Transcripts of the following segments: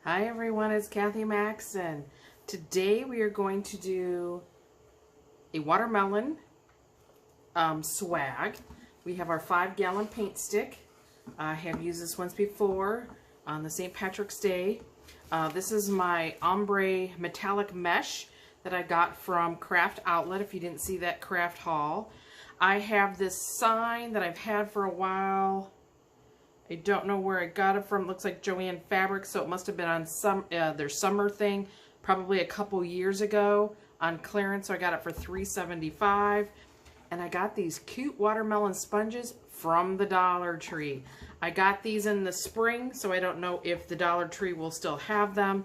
Hi everyone, it's Kathy Max, and today we are going to do a watermelon swag. We have our 5-gallon paint stick. I have used this once before on the St. Patrick's Day. This is my ombre metallic mesh that I got from Craft Outlet, if you didn't see that craft haul. I have this sign that I've had for a while. I don't know where I got it from. It looks like Joann Fabric, so it must have been on their summer thing, probably a couple years ago on clearance. So I got it for $3.75. And I got these cute watermelon sponges from the Dollar Tree. I got these in the spring, so I don't know if the Dollar Tree will still have them.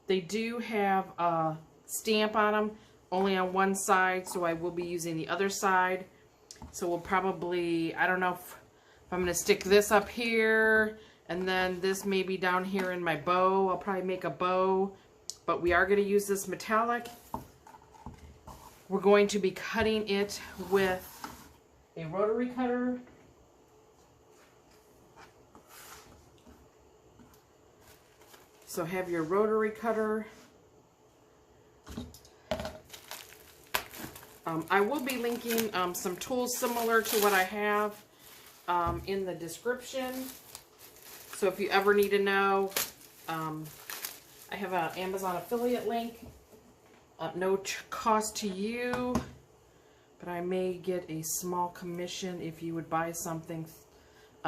They do have a stamp on them, only on one side, so I will be using the other side. So we'll probably, I don't know if I'm going to stick this up here, and then this maybe down here in my bow. I'll probably make a bow, but we are going to use this metallic. We're going to be cutting it with a rotary cutter. So have your rotary cutter. I will be linking some tools similar to what I have in the description. So if you ever need to know, I have an Amazon affiliate link. No cost to you, but I may get a small commission if you would buy something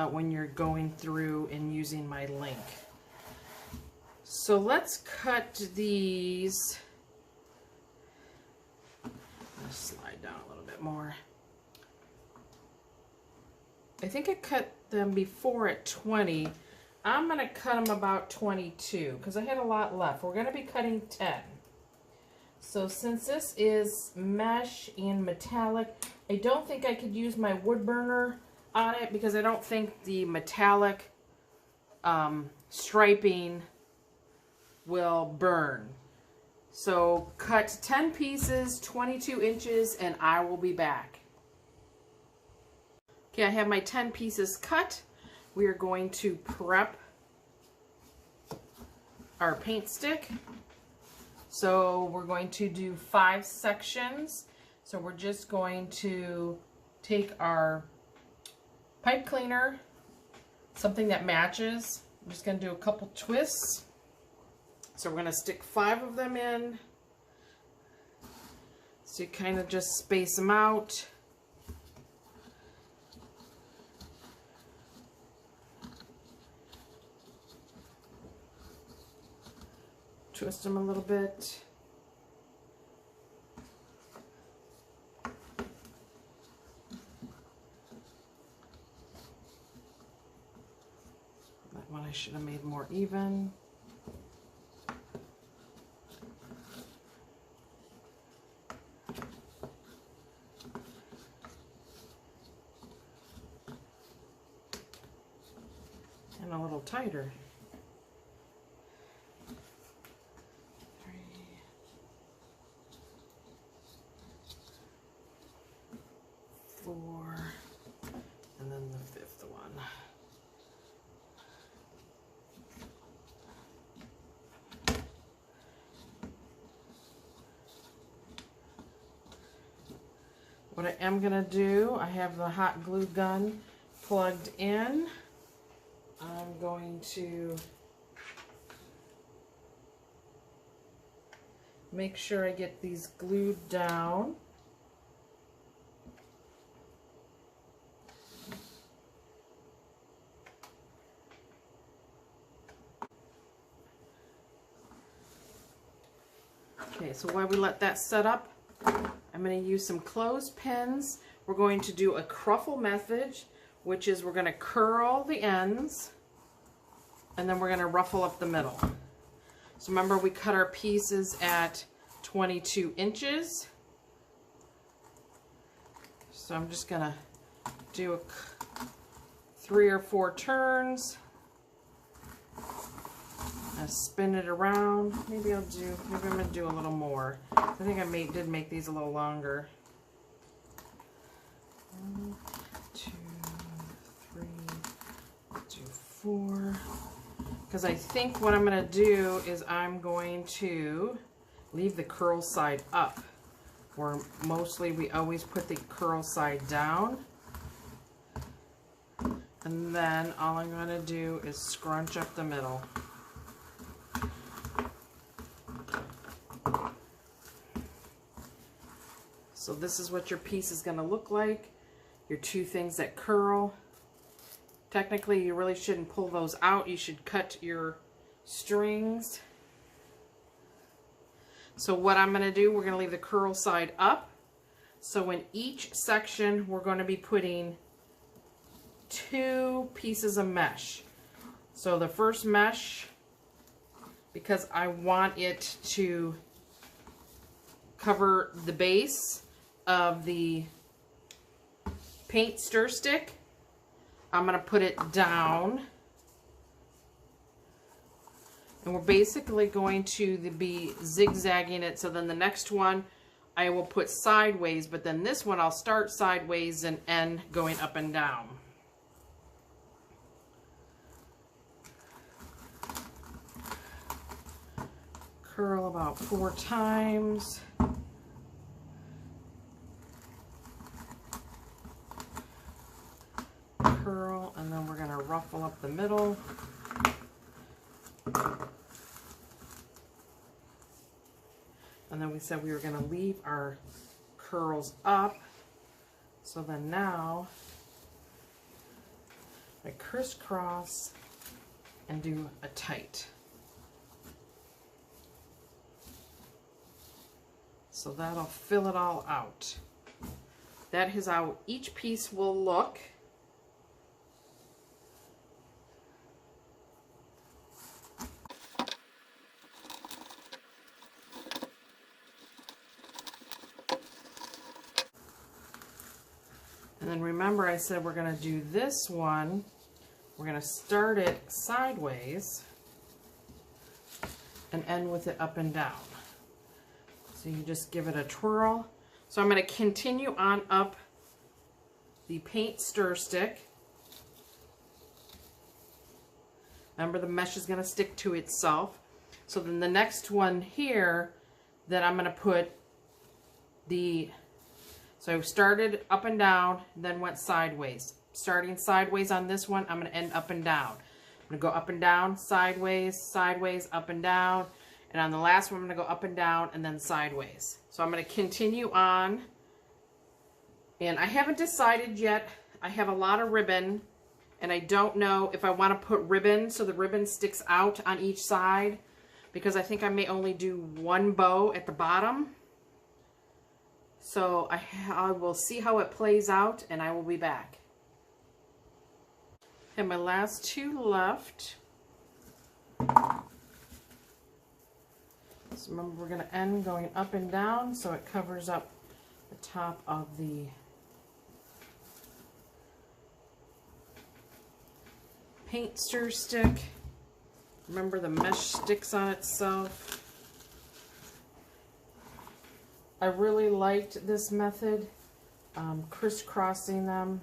when you're going through and using my link. So let's cut these. Let's slide down a little bit more. I think I cut them before at 20. I'm going to cut them about 22 because I had a lot left. We're going to be cutting 10. So since this is mesh and metallic, I don't think I could use my wood burner on it because I don't think the metallic striping will burn. So cut 10 pieces, 22 inches, and I will be back. Okay, I have my 10 pieces cut. We are going to prep our paint stick. So we're going to do 5 sections. So we're just going to take our pipe cleaner, something that matches. I'm just going to do a couple twists. So we're going to stick 5 of them in. So you kind of just space them out. Twist them a little bit. That one I should have made more even. And a little tighter. 4, and then the 5th one. What I am going to do, I have the hot glue gun plugged in. I'm going to make sure I get these glued down. Okay, so while we let that set up, I'm going to use some clothespins. We're going to do a cruffle method, which is we're going to curl the ends, and then we're going to ruffle up the middle. So remember, we cut our pieces at 22 inches. So I'm just going to do 3 or 4 turns. Spin it around. Maybe I'm going to do a little more. I think I did make these a little longer. 1, 2, 3, do 4. because I think what I'm going to do is I'm going to leave the curl side up, where mostly we always put the curl side down. And then all I'm going to do is scrunch up the middle. So this is what your piece is going to look like. Your two things that curl. Technically, you really shouldn't pull those out. You should cut your strings. So what I'm going to do, we're going to leave the curl side up. So in each section, we're going to be putting 2 pieces of mesh. So the first mesh, because I want it to cover the base of the paint stir stick, I'm going to put it down. And we're basically going to be zigzagging it. So then the next one I will put sideways, but then this one I'll start sideways and end going up and down. Curl about 4 times. Curl, and then we're going to ruffle up the middle. And then we said we were going to leave our curls up. So then now I crisscross and do a tight. So that'll fill it all out. That is how each piece will look. And then remember I said we're going to do this one, we're going to start it sideways and end with it up and down. So you just give it a twirl. So I'm going to continue on up the paint stir stick. Remember, the mesh is going to stick to itself. So then the next one here, that I'm going to put the, so I started up and down, then went sideways. Starting sideways on this one, I'm going to end up and down. I'm going to go up and down, sideways, sideways, up and down. And on the last one, I'm going to go up and down and then sideways. So I'm going to continue on. And I haven't decided yet. I have a lot of ribbon. And I don't know if I want to put ribbon so the ribbon sticks out on each side. Because I think I may only do one bow at the bottom. So I will see how it plays out and I will be back. And my last 2 left. So remember, we're going to end going up and down so it covers up the top of the paint stir stick. Remember, the mesh sticks on itself. I really liked this method, crisscrossing them,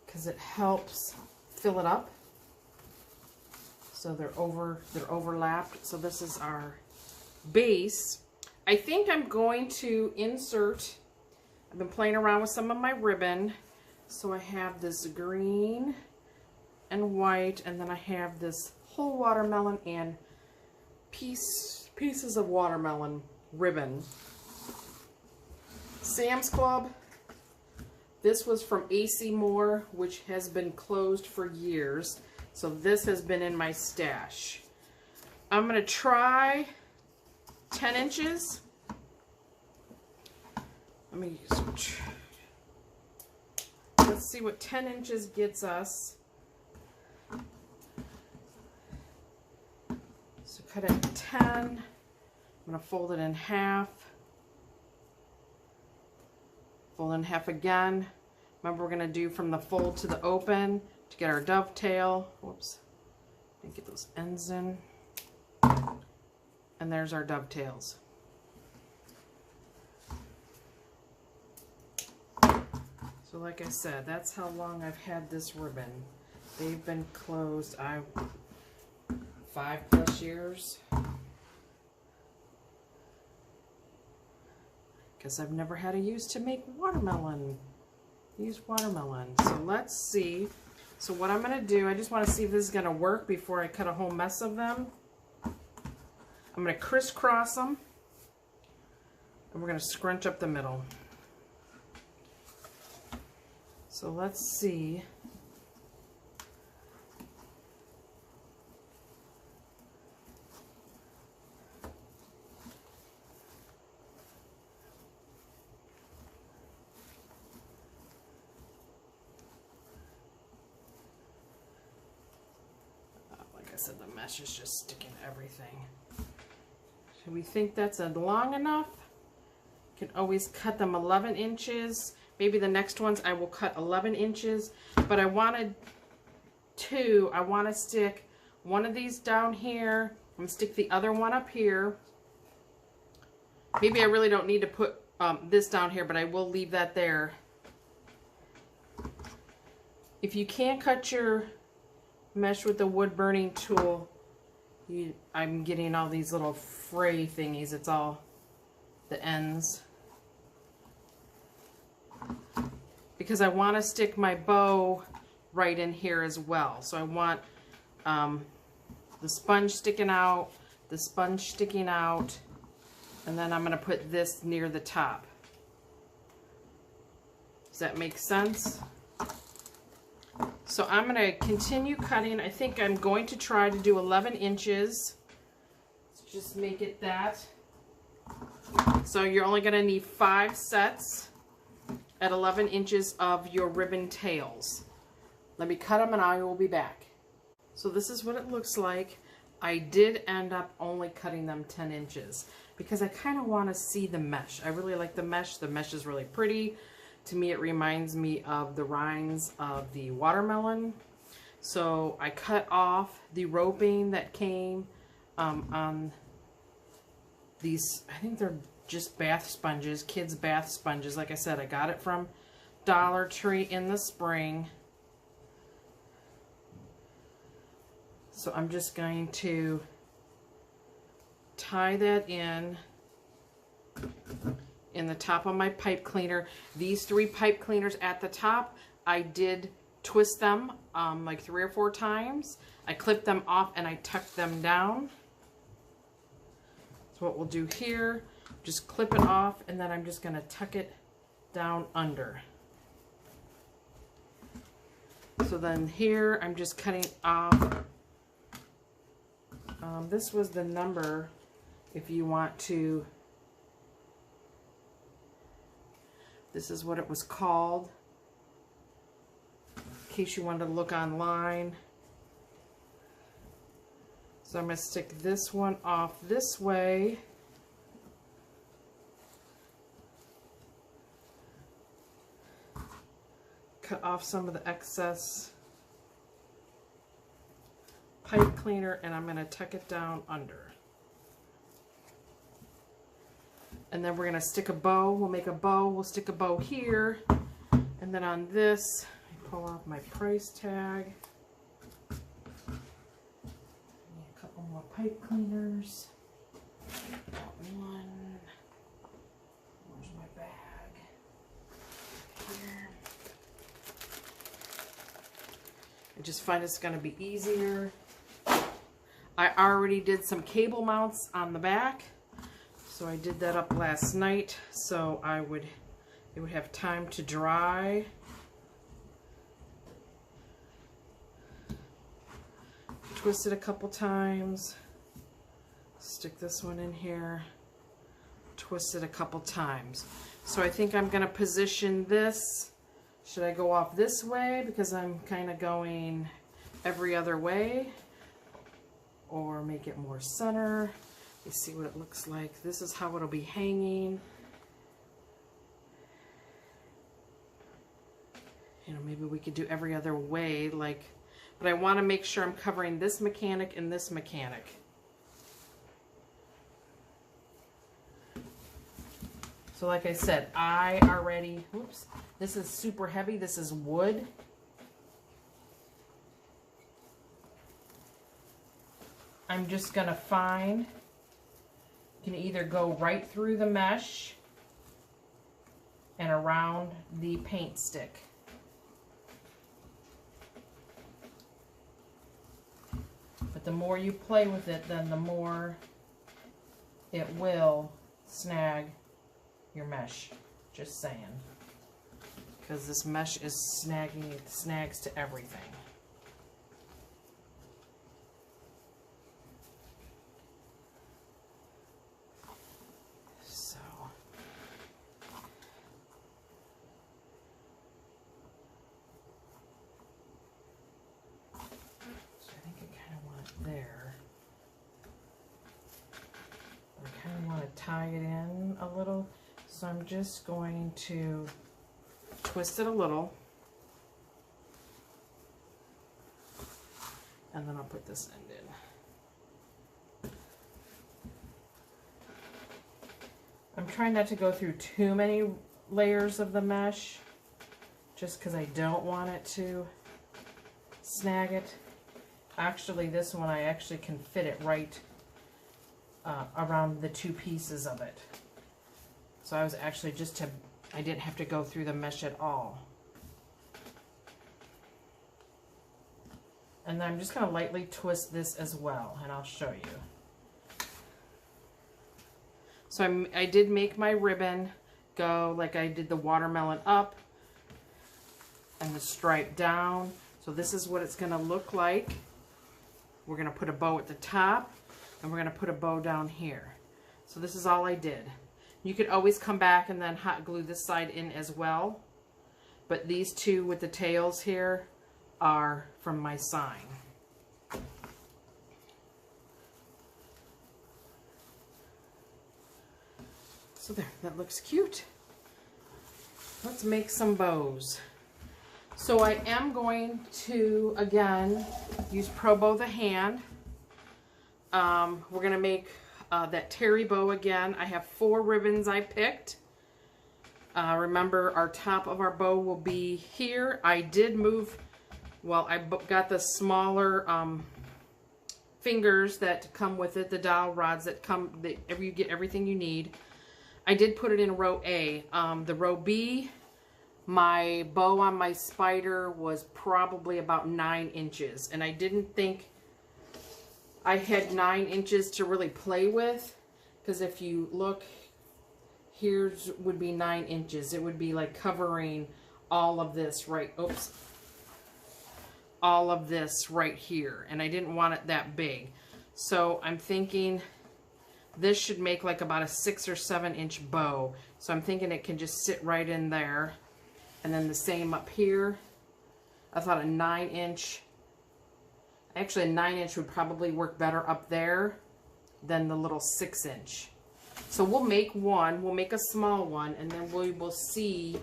because it helps fill it up. So they're overlapped. So this is our base. I think I'm going to insert, I've been playing around with some of my ribbon. So I have this green and white, and then I have this whole watermelon and pieces of watermelon ribbon. Sam's Club. This was from AC Moore, which has been closed for years. So this has been in my stash. I'm going to try 10 inches. Let me switch. Let's see what 10 inches gets us. So cut it at 10. I'm going to fold it in half. Fold in half again. Remember, we're going to do from the fold to the open to get our dovetail. Whoops. Didn't get those ends in. And there's our dovetails. So like I said, that's how long I've had this ribbon. They've been closed 5+ years. Because I've never had a use to make watermelon. Use watermelon. So let's see. So what I'm going to do, I just want to see if this is going to work before I cut a whole mess of them. I'm going to crisscross them. And we're going to scrunch up the middle. So let's see. Like I said, the mesh is just sticking to everything. So we think that's long enough. You can always cut them 11 inches. Maybe the next ones I will cut 11 inches, but I wanted two. I want to stick one of these down here and stick the other one up here. Maybe I really don't need to put this down here, but I will leave that there. If you can't cut your mesh with the wood burning tool, I'm getting all these little fray thingies. It's all the ends. Because I want to stick my bow right in here as well. So I want the sponge sticking out, the sponge sticking out, and then I'm going to put this near the top. Does that make sense? So I'm going to continue cutting. I think I'm going to try to do 11 inches. Let's just make it that. So you're only going to need 5 sets at 11 inches of your ribbon tails. Let me cut them and I will be back. So this is what it looks like. I did end up only cutting them 10 inches because I kind of want to see the mesh. I really like the mesh. The mesh is really pretty. To me, it reminds me of the rinds of the watermelon. So I cut off the roping that came on these, I think they're just bath sponges, kids bath sponges. Like I said, I got it from Dollar Tree in the spring. So I'm just going to tie that in the top of my pipe cleaner. These 3 pipe cleaners at the top, I did twist them like 3 or 4 times. I clipped them off and I tucked them down. So what we'll do here, just clip it off, and then I'm just going to tuck it down under. So then here, I'm just cutting off. This was the number if you want to. This is what it was called, in case you wanted to look online. So I'm going to stick this one off this way. Cut off some of the excess pipe cleaner, and I'm going to tuck it down under. And then we're going to stick a bow. We'll make a bow. We'll stick a bow here. And then on this, I pull off my price tag. A couple more pipe cleaners. Got one. Where's my bag? Here. I just find it's going to be easier. I already did some cable mounts on the back. So I did that up last night, so it would have time to dry. Twist it a couple times. Stick this one in here. Twist it a couple times. So I think I'm going to position this. Should I go off this way because I'm kind of going every other way? Or make it more center? You see what it looks like. This is how it'll be hanging. You know, maybe we could do every other way, like, but I want to make sure I'm covering this mechanic and this mechanic. So like I said, I already, oops, this is super heavy. This is wood. I'm just going to find, you can either go right through the mesh and around the paint stick. But the more you play with it, then the more it will snag your mesh. Just saying. Because this mesh is snagging, it snags to everything. So I think I kind of want it there. I kind of want to tie it in a little. So I'm just going to twist it a little. And then I'll put this end in. I'm trying not to go through too many layers of the mesh, just because I don't want it to snag it. Actually, this one I actually can fit it right around the two pieces of it. So I was actually I didn't have to go through the mesh at all. And then I'm just going to lightly twist this as well, and I'll show you. So I did make my ribbon go like I did the watermelon up and the stripe down. So this is what it's going to look like. We're going to put a bow at the top, and we're going to put a bow down here. So this is all I did. You could always come back and then hot glue this side in as well. But these two with the tails here are from my sign. So there, that looks cute. Let's make some bows. So I am going to, again, use Pro Bow the hand. We're going to make that terry bow again. I have 4 ribbons I picked. Remember, our top of our bow will be here. I did move, well, I got the smaller fingers that come with it, the dowel rods that come, you get everything you need. I did put it in row A. The row B, my bow on my spider was probably about 9 inches, and I didn't think I had 9 inches to really play with, because if you look, here's would be 9 inches. It would be like covering all of this right, oops, all of this right here, and I didn't want it that big. So I'm thinking this should make like about a 6 or 7 inch bow. So I'm thinking it can just sit right in there. And then the same up here. I thought a 9 inch, actually a 9 inch would probably work better up there than the little 6 inch. So we'll make one, we'll make a small one, and then we will see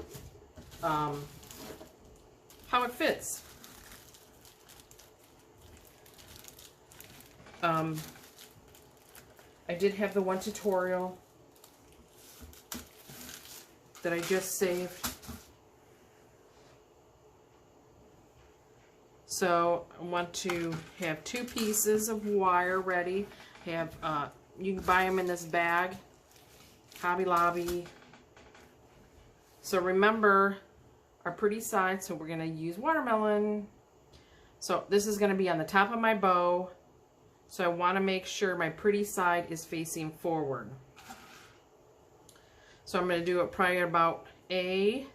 how it fits. I did have the one tutorial that I just saved. So I want to have 2 pieces of wire ready. Have you can buy them in this bag, Hobby Lobby. So remember our pretty side, so we're going to use watermelon. So this is going to be on the top of my bow. So I want to make sure my pretty side is facing forward. So I'm going to do it probably about A.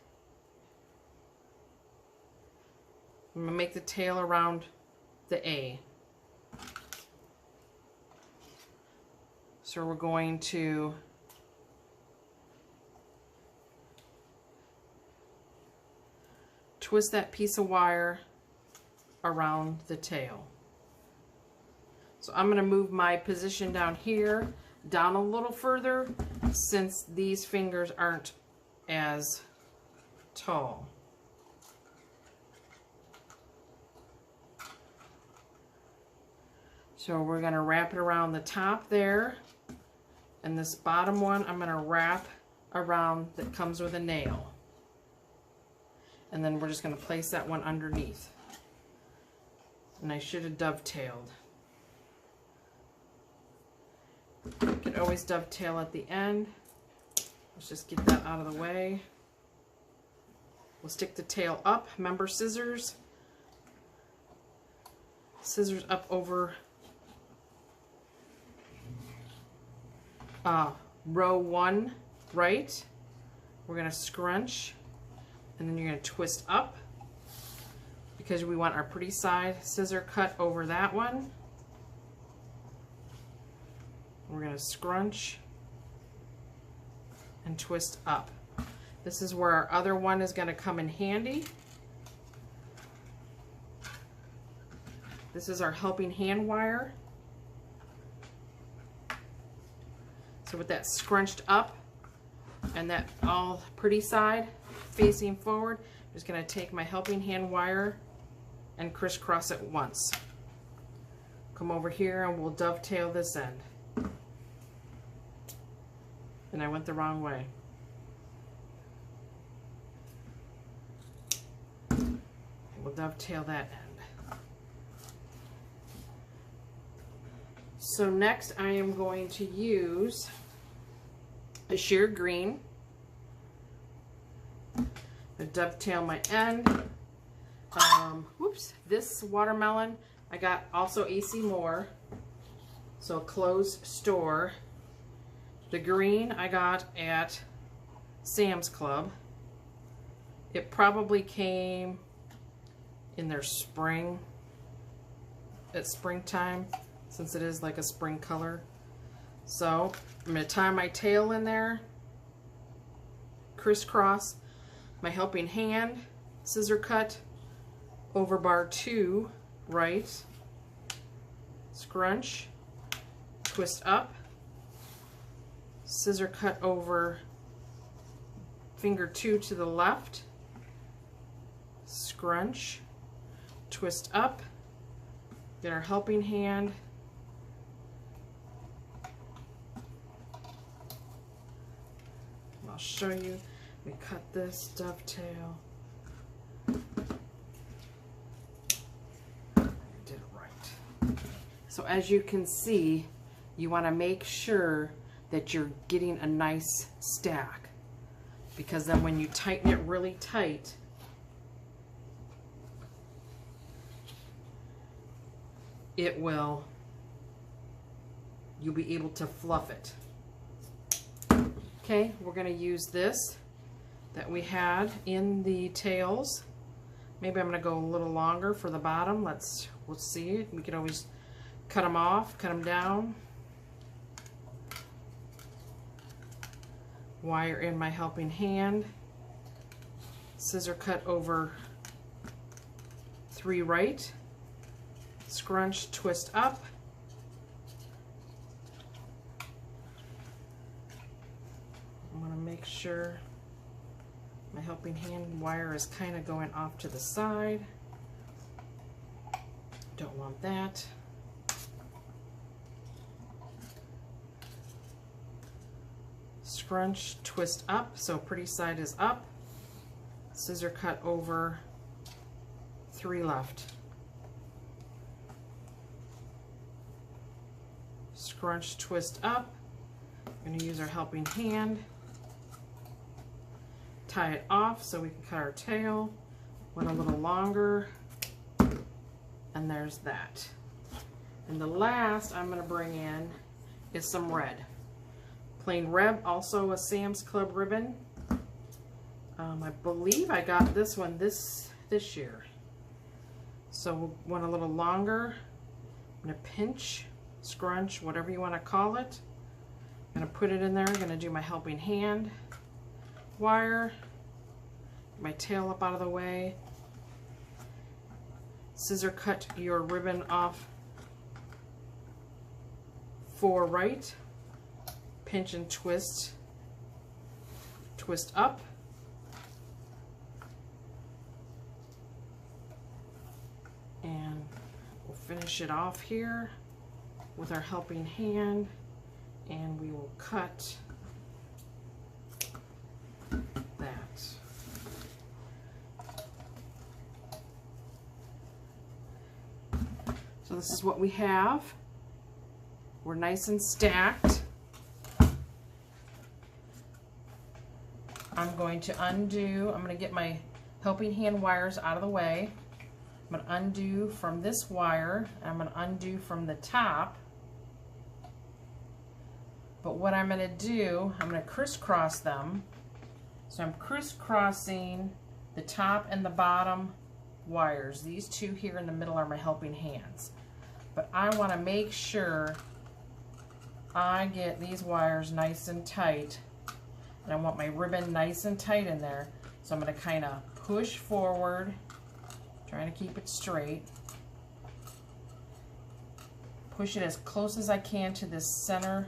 I'm going to make the tail around the A. So we're going to twist that piece of wire around the tail. So I'm going to move my position down here, down a little further, since these fingers aren't as tall. So we're going to wrap it around the top there, and this bottom one I'm going to wrap around that comes with a nail. And then we're just going to place that one underneath. And I should have dovetailed. You can always dovetail at the end. Let's just get that out of the way. We'll stick the tail up. Remember, scissors. Scissors up over row 1, right? We're going to scrunch, and then you're going to twist up because we want our pretty side. Scissor cut over that one. We're going to scrunch and twist up. This is where our other one is going to come in handy. This is our helping hand wire. So with that scrunched up and that all pretty side facing forward, I'm just going to take my helping hand wire and crisscross it once. Come over here and we'll dovetail this end. And I went the wrong way. We'll dovetail that end. So next I am going to use a sheer green to dovetail my end. Whoops, this watermelon I got also AC Moore, so a closed store. The green I got at Sam's Club. It probably came in their spring, at springtime, since it is like a spring color. So I'm going to tie my tail in there, crisscross my helping hand, scissor cut over bar 2, right, scrunch, twist up, scissor cut over finger 2 to the left, scrunch, twist up, get our helping hand, I'll show you. We cut this dovetail. I did it right. So as you can see, you want to make sure that you're getting a nice stack, because then when you tighten it really tight, you'll be able to fluff it. Okay, we're going to use this that we had in the tails. Maybe I'm going to go a little longer for the bottom. We'll see. We can always cut them off, cut them down. Wire in my helping hand. Scissor cut over 3 right. Scrunch, twist up. I want to make sure my helping hand wire is kind of going off to the side. Don't want that. Scrunch, twist up, so pretty side is up. Scissor cut over 3 left. Scrunch, twist up. We're going to use our helping hand. Tie it off so we can cut our tail. Went a little longer. And there's that. And the last I'm going to bring in is some red. Plain red, also a Sam's Club ribbon. I believe I got this one this year. So went a little longer. I'm going to pinch, scrunch, whatever you want to call it. I'm going to put it in there. I'm going to do my helping hand wire. Get my tail up out of the way. Scissor cut your ribbon off 4 right. Pinch and twist. Twist up. And we'll finish it off here with our helping hand, and we will cut that. So this is what we have. we're nice and stacked. I'm going to undo, I'm going to get my helping hand wires out of the way. I'm going to undo from this wire, and I'm going to undo from the top. But what I'm going to do, I'm going to crisscross them. So I'm crisscrossing the top and the bottom wires. These two here in the middle are my helping hands. But I want to make sure I get these wires nice and tight. And I want my ribbon nice and tight in there. So I'm going to kind of push forward, trying to keep it straight. Push it as close as I can to this center.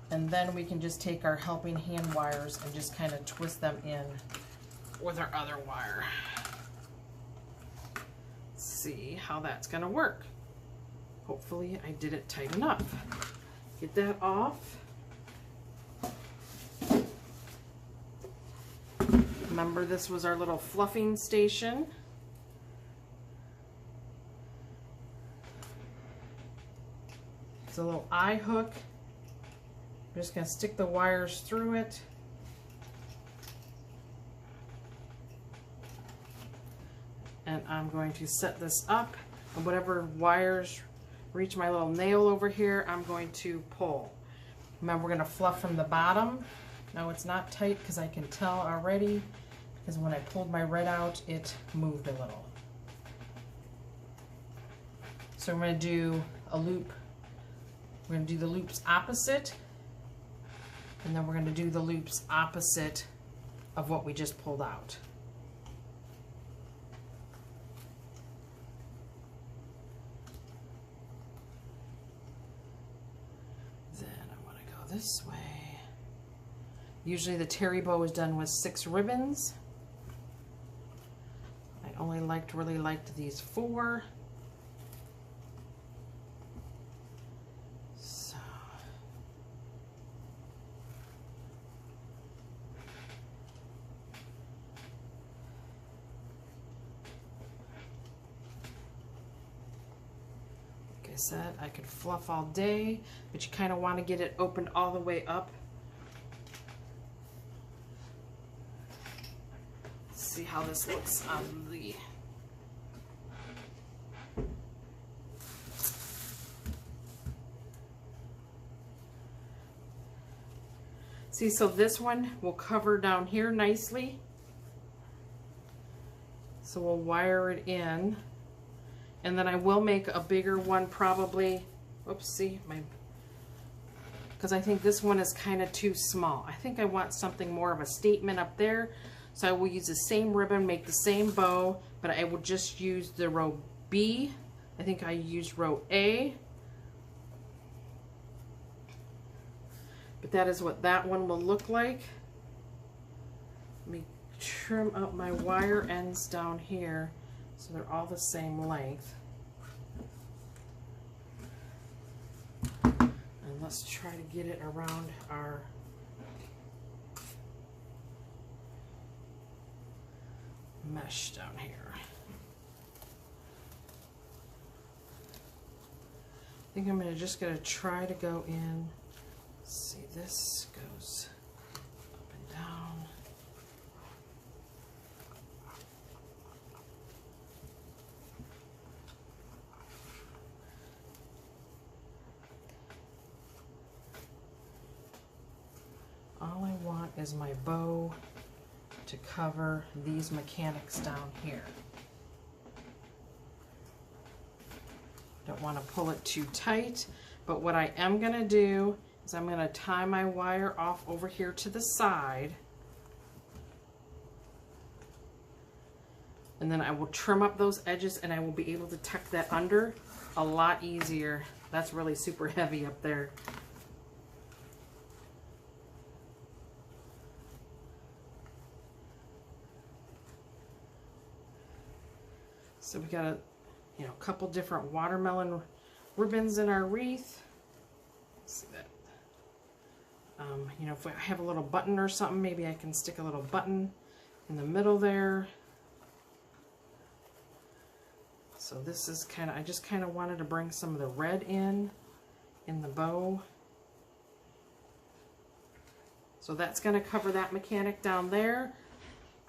And then we can just take our helping hand wires and just kind of twist them in with our other wire. Let's see how that's going to work. Hopefully I did it tight enough. Get that off. Remember, this was our little fluffing station. It's a little eye hook. I'm just going to stick the wires through it. And I'm going to set this up, and whatever wires reach my little nail over here, I'm going to pull. Remember, we're going to fluff from the bottom. Now it's not tight because I can tell already, because when I pulled my red out, it moved a little. So we're going to do a loop. We're going to do the loops opposite. And then we're going to do the loops opposite of what we just pulled out. Then I want to go this way. Usually the terry bow is done with 6 ribbons. I only really liked these 4. Said I could fluff all day, but you kind of want to get it opened all the way up. Let's see how this looks on the so this one will cover down here nicely. So we'll wire it in. And then I will make a bigger one probably, oopsie, because I think this one is kind of too small. I think I want something more of a statement up there. So I will use the same ribbon, make the same bow, but I will just use the row B. I think I used row A. But that is what that one will look like. Let me trim up my wire ends down here, so they're all the same length. And let's try to get it around our mesh down here. I think I'm just going to try to go in. Let's see, this goes up and down. All I want is my bow to cover these mechanics down here. Don't want to pull it too tight, but what I am going to do is I'm going to tie my wire off over here to the side, and then I will trim up those edges, and I will be able to tuck that under a lot easier. That's really super heavy up there. So we got a couple different watermelon ribbons in our wreath. Let's see that. If I have a little button or something, maybe I can stick a little button in the middle there. So this is kind of, I just kind of wanted to bring some of the red in the bow. So that's going to cover that mechanic down there.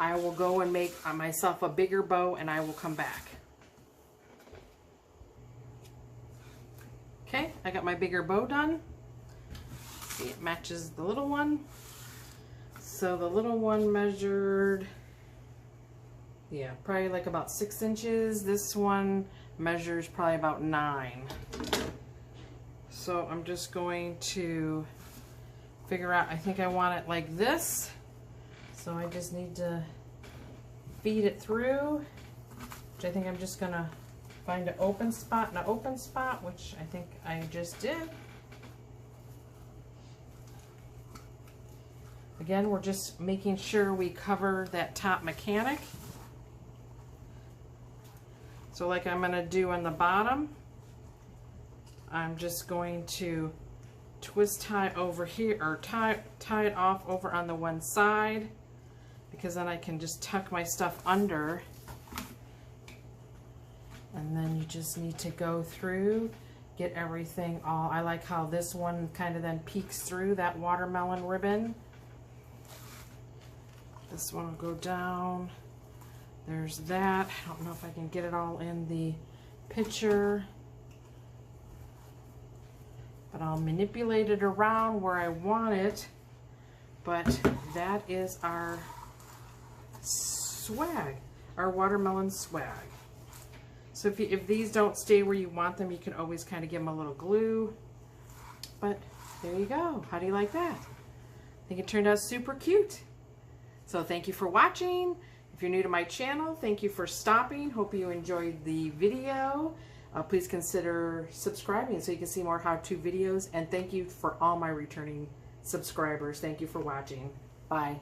I will go and make myself a bigger bow and I will come back. Okay, I got my bigger bow done. See, it matches the little one. So the little one measured, yeah, probably like about 6 inches. This one measures probably about 9. So I'm just going to figure out, I think I want it like this. So I just need to feed it through, which I think I'm just gonna find an open spot, which I think I just did. Again, we're just making sure we cover that top mechanic. So like I'm gonna do on the bottom, I'm just going to twist tie over here, or tie it off over on the one side, because then I can just tuck my stuff under. And then you just need to go through, get everything all, I like how this one kind of then peeks through that watermelon ribbon. This one will go down. There's that. I don't know if I can get it all in the picture, but I'll manipulate it around where I want it. But that is our swag, our watermelon swag. So if these don't stay where you want them, you can always kind of give them a little glue. But there you go. How do you like that? I think it turned out super cute. So thank you for watching. If you're new to my channel, thank you for stopping. Hope you enjoyed the video. Please consider subscribing so you can see more how-to videos. And thank you for all my returning subscribers. Thank you for watching. Bye.